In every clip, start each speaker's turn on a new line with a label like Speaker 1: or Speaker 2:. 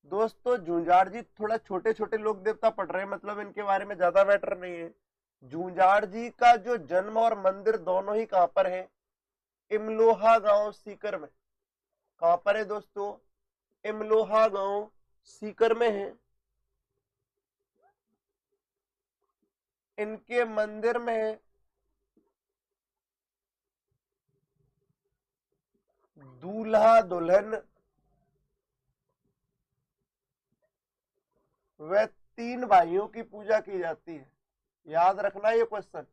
Speaker 1: दोस्तों झुंझाड़ जी थोड़ा छोटे छोटे लोक देवता पढ़ रहे हैं, मतलब इनके बारे में ज्यादा मैटर नहीं है। झुंझाड़ जी का जो जन्म और मंदिर दोनों ही कहां पर है? इमलोहा गांव सीकर में। कहां पर है दोस्तों? इमलोहा गांव सीकर में है। इनके मंदिर में दूल्हा दुल्हन व 3 भाइयों की पूजा की जाती है। याद रखना ये क्वेश्चन।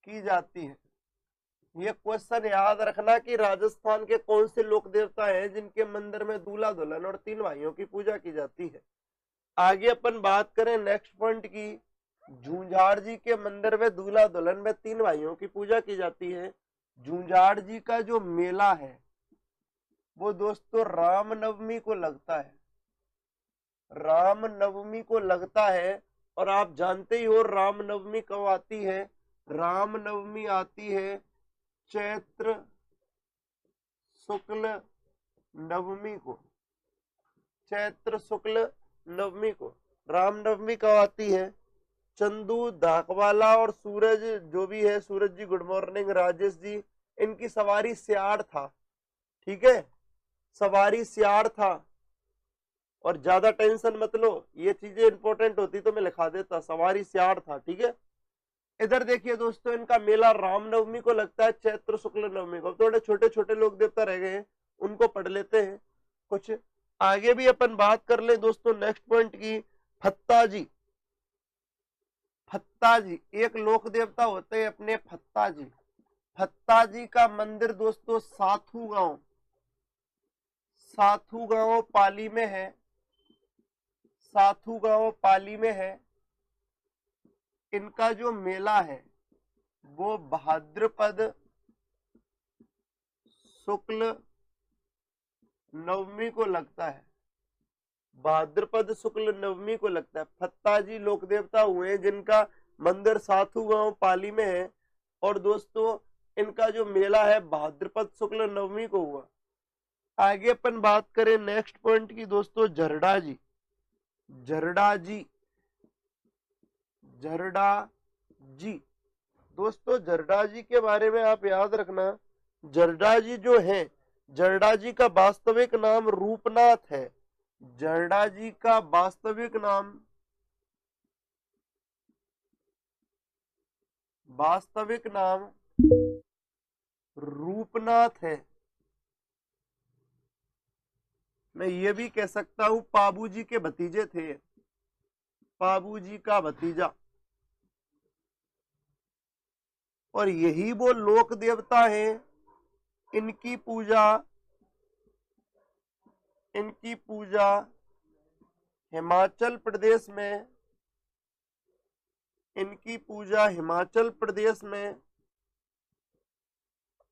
Speaker 1: की जाती है। ये क्वेश्चन याद रखना कि राजस्थान के कौन से लोक देवता हैं जिनके मंदिर में दूल्हा दुल्हन और 3 भाइयों की पूजा की जाती है। आगे अपन बात करें नेक्स्ट पॉइंट की। झुंझाड़ जी के मंदिर में दूल्हा दुल्हन में 3 भाइयों की पूजा की जाती है। झुंझाड़ जी का जो मेला है वो दोस्तों रामनवमी को लगता है। रामनवमी को लगता है। और आप जानते ही हो रामनवमी कब आती है? रामनवमी आती है चैत्र शुक्ल नवमी को। चैत्र शुक्ल नवमी को रामनवमी कब आती है? चंदू धाकवाला और सूरज जो भी है, सूरज जी गुड मॉर्निंग, राजेश जी, इनकी सवारी सियाड़ था। ठीक है, सवारी सियाड़ था। और ज्यादा टेंशन मत लो, ये चीजें इंपॉर्टेंट होती तो मैं लिखा देता, सवारी सियाड़ था। ठीक है, इधर देखिए दोस्तों, इनका मेला रामनवमी को लगता है चैत्र शुक्ल नवमी को। थोड़े छोटे छोटे लोग देवता रह गए हैं, उनको पढ़ लेते हैं कुछ। आगे भी अपन बात कर ले दोस्तों नेक्स्ट पॉइंट की। फत्ता जी। फत्ता जी एक लोक देवता होते हैं अपने फत्ता जी। फत्ता जी का मंदिर दोस्तों साथू गांव, साथू गांव पाली में है। साथू गांव पाली में है। इनका जो मेला है वो भाद्रपद शुक्ल नवमी को लगता है। भाद्रपद शुक्ल नवमी को लगता है। फत्ता जी लोक देवता हुए जिनका मंदिर साथू गांव पाली में है। और दोस्तों इनका जो मेला है भाद्रपद शुक्ल नवमी को हुआ। आगे अपन बात करें नेक्स्ट पॉइंट की दोस्तों, जरडा जी। जरडा जी। जरडा जी दोस्तों, जरडा जी के बारे में आप याद रखना। जरडा जी जो है, जरडा जी का वास्तविक नाम रूपनाथ है। जरडा जी का वास्तविक नाम, वास्तविक नाम रूपनाथ है। मैं ये भी कह सकता हूं पाबू जी के भतीजे थे। पाबू जी का भतीजा। और यही वो लोक देवता है, इनकी पूजा, इनकी पूजा हिमाचल प्रदेश में, इनकी पूजा हिमाचल प्रदेश में,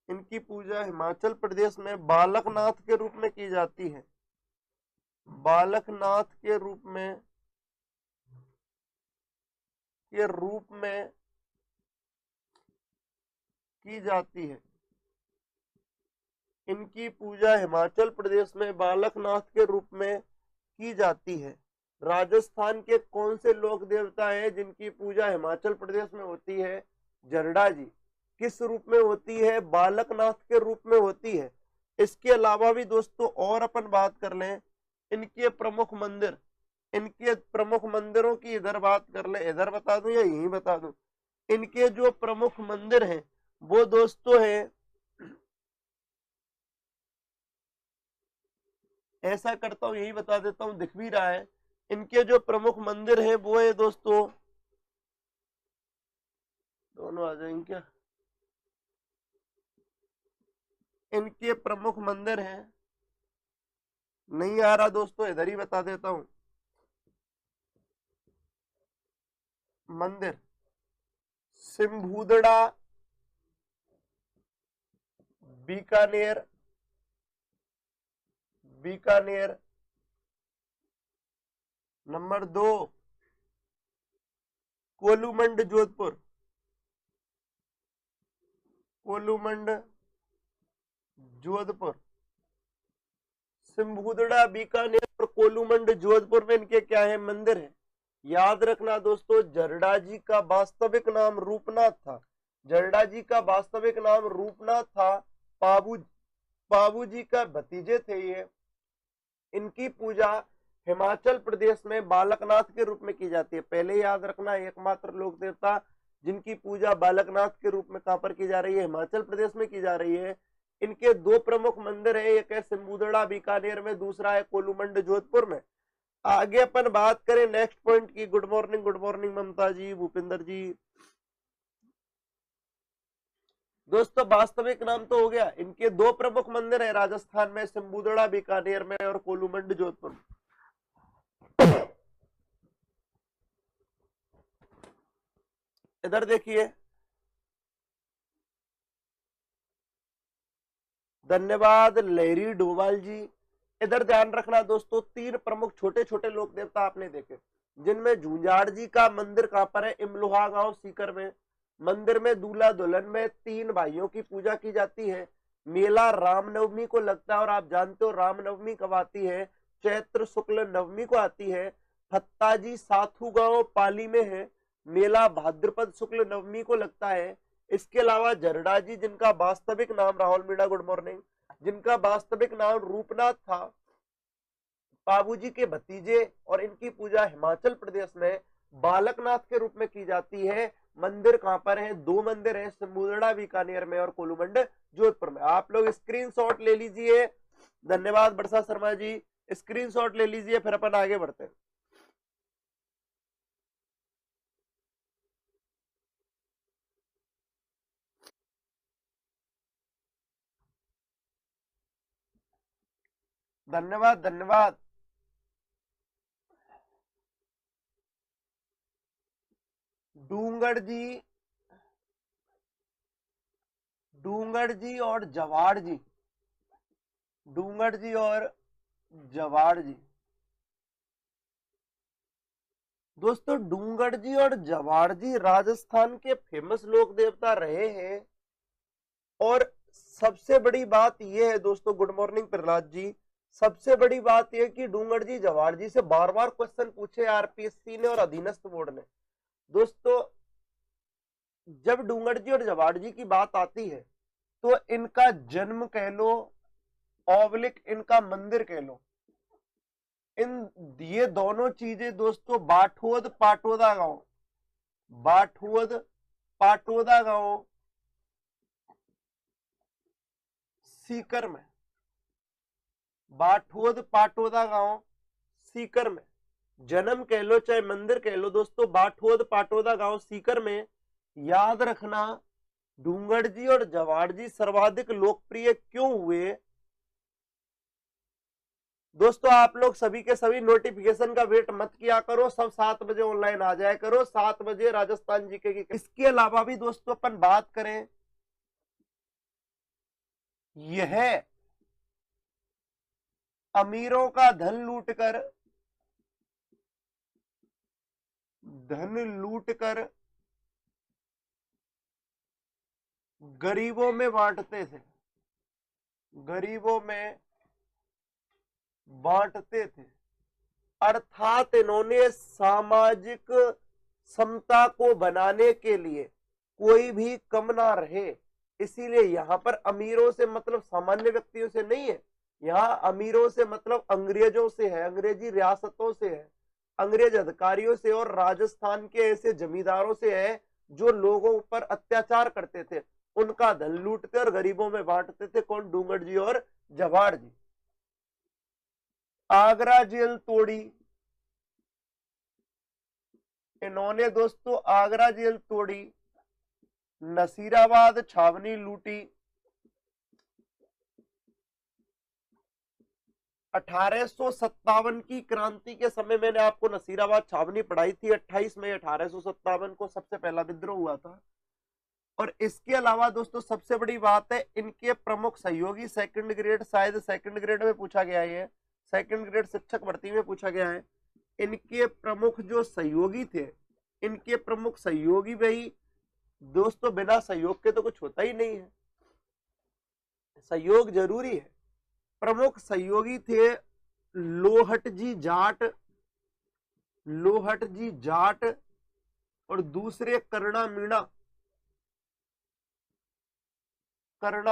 Speaker 1: इनकी पूजा हिमाचल प्रदेश में बालकनाथ के रूप में की जाती है। बालकनाथ के रूप में, के रूप में की जाती है। इनकी पूजा हिमाचल प्रदेश में बालकनाथ के रूप में की जाती है। राजस्थान के कौन से लोक देवता हैं जिनकी पूजा हिमाचल प्रदेश में होती है? जरडा जी। किस रूप में होती है? बालकनाथ के रूप में होती है। इसके अलावा भी दोस्तों और अपन बात कर लें, इनके प्रमुख मंदिर, इनके प्रमुख मंदिरों की इधर बात कर ले, इधर बता दूं या यहीं बता दूं? इनके जो प्रमुख मंदिर हैं वो दोस्तों है, ऐसा करता हूं यही बता देता हूं, दिख भी रहा है। इनके जो प्रमुख मंदिर हैं वो है दोस्तों, दोनों आ जाएंगे क्या? इनके प्रमुख मंदिर हैं, नहीं आ रहा दोस्तों, इधर ही बता देता हूं। मंदिर सिंभूदड़ा बीकानेर, बीकानेर। नंबर 2 कोलूमंड जोधपुर, कोलूमंड जोधपुर, सिंबुदड़ा बीकानेर और कोलूमंड जोधपुर में इनके क्या है, मंदिर है। याद रखना दोस्तों, जरडा जी का वास्तविक नाम रूपनाथ था। जरडा जी का वास्तविक नाम रूपनाथ था। पाबू जी का भतीजे थे ये। इनकी पूजा हिमाचल प्रदेश में बालकनाथ के रूप में की जाती है। पहले याद रखना, एकमात्र लोक देवता जिनकी पूजा बालकनाथ के रूप में कहां पर की जा रही है, हिमाचल प्रदेश में की जा रही है। इनके दो प्रमुख मंदिर है, एक है सिंबुदड़ा बीकानेर में, दूसरा है कोलूमंड जोधपुर में। आगे अपन बात करें नेक्स्ट पॉइंट की। गुड मॉर्निंग ममता जी, भूपिंदर जी। दोस्तों वास्तविक नाम तो हो गया। इनके दो प्रमुख मंदिर है राजस्थान में, सिंबुदड़ा बीकानेर में और कोलूमंड जोधपुर में। इधर देखिए, धन्यवाद लहरी डोवाल जी। इधर ध्यान रखना दोस्तों, तीन प्रमुख छोटे छोटे लोक देवता आपने देखे, जिनमें झुंझाड़ जी का मंदिर कहां पर है, इमलोहा गांव सीकर में। मंदिर में दूल्हा दुल्हन में तीन भाइयों की पूजा की जाती है। मेला रामनवमी को लगता है, और आप जानते हो रामनवमी कब आती है, चैत्र शुक्ल नवमी को आती है। फत्ताजी साथू गांव पाली में है, मेला भाद्रपद शुक्ल नवमी को लगता है। इसके अलावा जरडा जी, जिनका वास्तविक नाम, राहुल मीणा गुड मॉर्निंग, जिनका वास्तविक नाम रूपनाथ था, बाबूजी के भतीजे, और इनकी पूजा हिमाचल प्रदेश में बालकनाथ के रूप में की जाती है। मंदिर कहां पर है, दो मंदिर है, सिंबुदड़ा बीकानेर में और कोलूमंड जोधपुर में। आप लोग स्क्रीनशॉट ले लीजिए। धन्यवाद वर्षा शर्मा जी, स्क्रीनशॉट ले लीजिए, फिर अपन आगे बढ़ते हैं। धन्यवाद धन्यवाद। डूंगड़ जी और जवाड़ जी, डूंगड़ जी और जवाड़ जी। दोस्तों डूंगड़ जी और जवाड़ जी राजस्थान के फेमस लोक देवता रहे हैं। और सबसे बड़ी बात यह है दोस्तों, गुड मॉर्निंग प्रहलाद जी, सबसे बड़ी बात यह कि डूंगड़ जी जवाड़ जी से बार बार क्वेश्चन पूछे आरपीएससी ने और अधीनस्थ बोर्ड ने। दोस्तों जब डूंगड़ जी और जवाड़ जी की बात आती है, तो इनका जन्म कह लो, ऑब्लिक इनका मंदिर कह लो, इन ये दोनों चीजें दोस्तों बाठोद पाटोदा गांव, बाठोद पाटोदा गांव सीकर में, बाठोद पाटोदा गांव सीकर में जन्म कह लो चाहे मंदिर कह लो दोस्तों, बाठोद पाटोदा गांव सीकर में। याद रखना, डूंगड़ जी और जवाड़ जी सर्वाधिक लोकप्रिय क्यों हुए दोस्तों? आप लोग सभी के सभी नोटिफिकेशन का वेट मत किया करो, सब 7 बजे ऑनलाइन आ जाया करो, 7 बजे राजस्थान जीके की। इसके अलावा भी दोस्तों अपन बात करें, यह अमीरों का धन लूटकर गरीबों में बांटते थे, गरीबों में बांटते थे। अर्थात इन्होंने सामाजिक समता को बनाने के लिए कोई भी कम ना रहे, इसीलिए यहां पर अमीरों से मतलब सामान्य व्यक्तियों से नहीं है, यहां अमीरों से मतलब अंग्रेजों से है, अंग्रेजी रियासतों से है, अंग्रेज अधिकारियों से और राजस्थान के ऐसे जमींदारों से है जो लोगों पर अत्याचार करते थे, उनका धन लूटते और गरीबों में बांटते थे। कौन? डूंगड़ जी और जवाड़ जी। आगरा जेल तोड़ी इन्होंने दोस्तों, आगरा जेल तोड़ी, नसीराबाद छावनी लूटी, 1857 की क्रांति के समय मैंने आपको नसीराबाद छावनी पढ़ाई थी। 28 मई 1857 को सबसे पहला विद्रोह हुआ था। और इसके अलावा दोस्तों सबसे बड़ी बात है, इनके प्रमुख सहयोगी, सेकंड ग्रेड, शायद सेकंड ग्रेड में पूछा गया है, सेकंड ग्रेड शिक्षक भर्ती में पूछा गया है। इनके प्रमुख जो सहयोगी थे, इनके प्रमुख सहयोगी भाई दोस्तों, बिना सहयोग के तो कुछ होता ही नहीं है। सहयोग जरूरी है। प्रमुख सहयोगी थे लोहट जी जाट और दूसरे कर्णा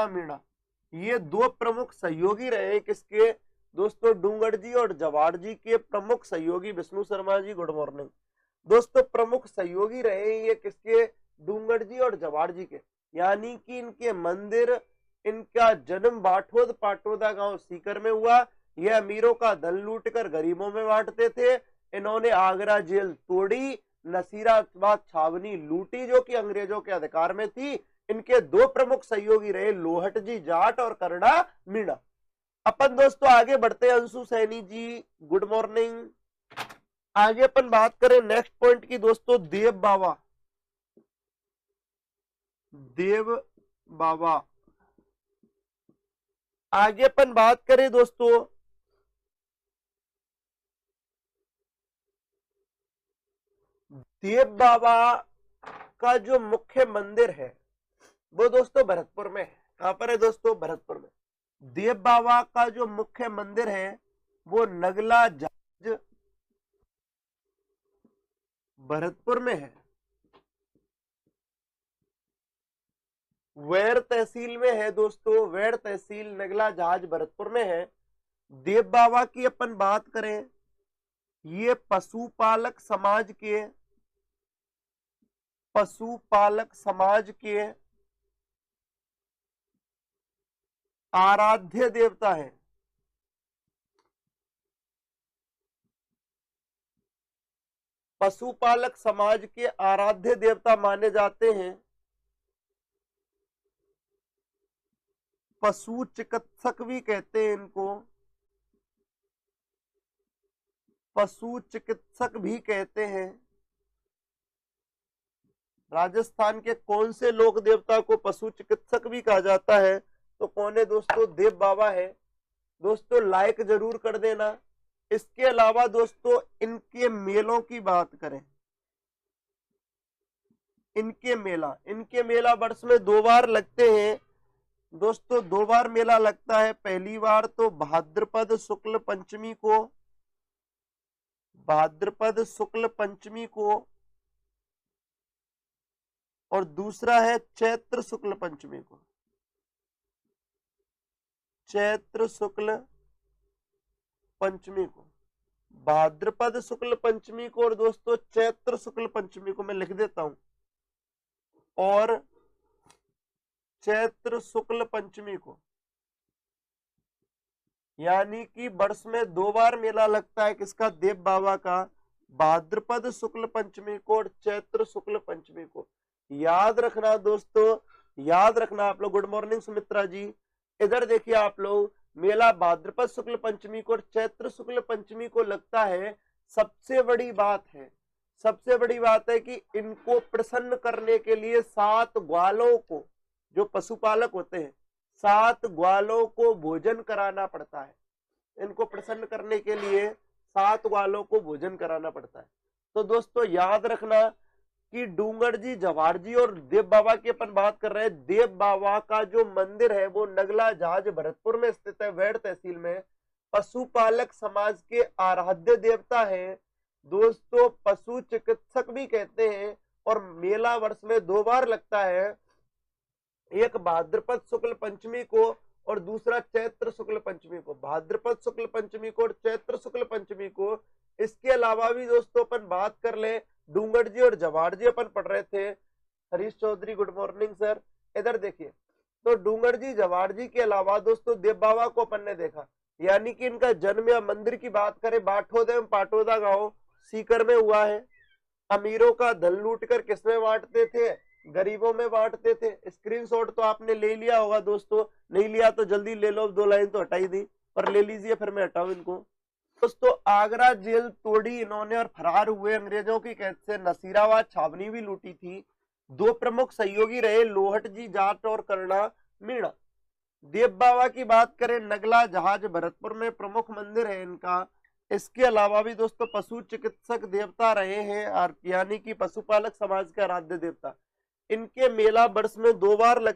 Speaker 1: मीणा। ये दो प्रमुख सहयोगी रहे किसके दोस्तों, डूंगर जी और जवाड़ जी के प्रमुख सहयोगी। Vishnu Sharma ji good morning. दोस्तों प्रमुख सहयोगी रहे ये किसके, डूंगर जी और जवाड़ जी के। यानी कि इनके मंदिर, इनका जन्म बाठोद पाटोदा गांव सीकर में हुआ। ये अमीरों का धन लूटकर गरीबों में बांटते थे। इन्होंने आगरा जेल तोड़ी, नसीराबाद छावनी लूटी जो कि अंग्रेजों के अधिकार में थी। इनके दो प्रमुख सहयोगी रहे लोहट जी जाट और कर्णा मीणा। अपन दोस्तों आगे बढ़ते हैं। Anshu Saini ji good morning. आगे अपन बात करें नेक्स्ट पॉइंट की दोस्तों, देव बाबा। आगे अपन बात करें दोस्तों देव बाबा का जो मुख्य मंदिर है वो दोस्तों भरतपुर में है। कहां पर है दोस्तों, भरतपुर में। देव बाबा का जो मुख्य मंदिर है वो नगला जाज भरतपुर में है। वैर तहसील में है दोस्तों, वैर तहसील नगला जहाज भरतपुर में है। देव बाबा की अपन बात करें, ये पशुपालक समाज के आराध्य देवता है। पशुपालक समाज के आराध्य देवता माने जाते हैं। पशु चिकित्सक भी कहते हैं इनको, पशु चिकित्सक भी कहते हैं। राजस्थान के कौन से लोक देवता को पशु चिकित्सक भी कहा जाता है, तो कौन है दोस्तों, देव बाबा है। दोस्तों लाइक जरूर कर देना। इसके अलावा दोस्तों इनके मेलों की बात करें, इनके मेला वर्ष में 2 बार लगते हैं दोस्तों। 2 बार मेला लगता है। पहली बार तो भाद्रपद शुक्ल पंचमी को और दूसरा है चैत्र शुक्ल पंचमी को। भाद्रपद शुक्ल पंचमी को और दोस्तों चैत्र शुक्ल पंचमी को मैं लिख देता हूं। और चैत्र शुक्ल पंचमी को, यानी कि वर्ष में 2 बार मेला लगता है किसका, देव बाबा का। भाद्रपद शुक्ल पंचमी को और चैत्र शुक्ल पंचमी को। याद रखना दोस्तों, याद रखना आप लोग। गुड मॉर्निंग सुमित्रा जी। इधर देखिए आप लोग, मेला भाद्रपद शुक्ल पंचमी को और चैत्र शुक्ल पंचमी को लगता है। सबसे बड़ी बात है कि इनको प्रसन्न करने के लिए 7 ग्वालों को, जो पशुपालक होते हैं, 7 ग्वालों को भोजन कराना पड़ता है। इनको प्रसन्न करने के लिए 7 ग्वालों को भोजन कराना पड़ता है। तो दोस्तों याद रखना कि डूंगर जी, जवाड़ जी और देव बाबा की अपन बात कर रहे हैं। देव बाबा का जो मंदिर है वो नगला जहाज भरतपुर में स्थित है, वैड़ तहसील में। पशुपालक समाज के आराध्य देवता है दोस्तों, पशु चिकित्सक भी कहते हैं। और मेला वर्ष में 2 बार लगता है, एक भाद्रपद शुक्ल पंचमी को और दूसरा चैत्र शुक्ल पंचमी को। भाद्रपद शुक्ल पंचमी को और चैत्र शुक्ल पंचमी को। इसके अलावा भी दोस्तों अपन बात कर ले, डूंगर जी और जवाड़ जी अपन पढ़ रहे थे। Harish Chaudhary good morning sir. इधर देखिए, तो डूंगर जी जवाड़ जी के अलावा दोस्तों देव बाबा को अपन ने देखा। यानी कि इनका जन्म या मंदिर की बात करें, बाठोद एवं पाटोदा गांव सीकर में हुआ है। अमीरों का धन लूट कर किसमें बांटते थे, गरीबों में बांटते थे। स्क्रीनशॉट तो आपने ले लिया होगा दोस्तों, नहीं लिया तो जल्दी ले लो। 2 लाइन तो हटाई दी, पर ले लीजिए, फिर मैं हटाऊं इनको। दोस्तों आगरा जेल तोड़ी इन्होंने और फरार हुए अंग्रेजों की कैद से। नसीराबाद छावनी भी लूटी थी। 2 प्रमुख सहयोगी रहे लोहट जी जाट और कर्णा मीणा। देव बाबा की बात करें, नगला जहाज भरतपुर में प्रमुख मंदिर है इनका। इसके अलावा भी दोस्तों पशु चिकित्सक देवता रहे हैं, यानी कि पशुपालक समाज के आराध्य देवता। इनके मेला वर्ष में 2 बार लगते